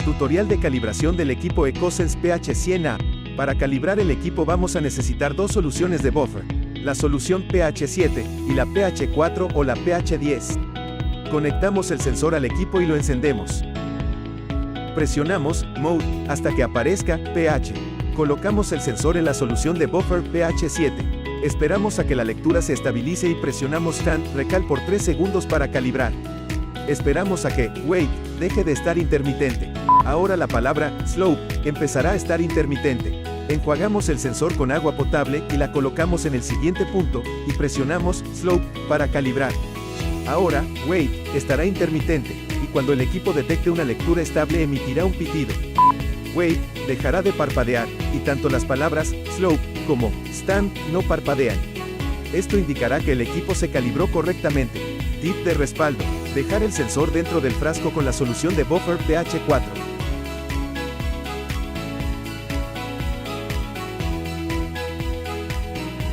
Tutorial de calibración del equipo EcoSense pH100A. Para calibrar el equipo vamos a necesitar dos soluciones de buffer, la solución pH7 y la pH4 o la pH10. Conectamos el sensor al equipo y lo encendemos. Presionamos Mode hasta que aparezca pH. Colocamos el sensor en la solución de buffer pH7. Esperamos a que la lectura se estabilice y presionamos Recal por 3 segundos para calibrar. Esperamos a que wait deje de estar intermitente. Ahora la palabra slope empezará a estar intermitente. Enjuagamos el sensor con agua potable y la colocamos en el siguiente punto y presionamos slope para calibrar. Ahora wait estará intermitente y cuando el equipo detecte una lectura estable emitirá un pitido. Wait dejará de parpadear y tanto las palabras slope como stand no parpadean. Esto indicará que el equipo se calibró correctamente. Tip de respaldo: dejar el sensor dentro del frasco con la solución de buffer pH4.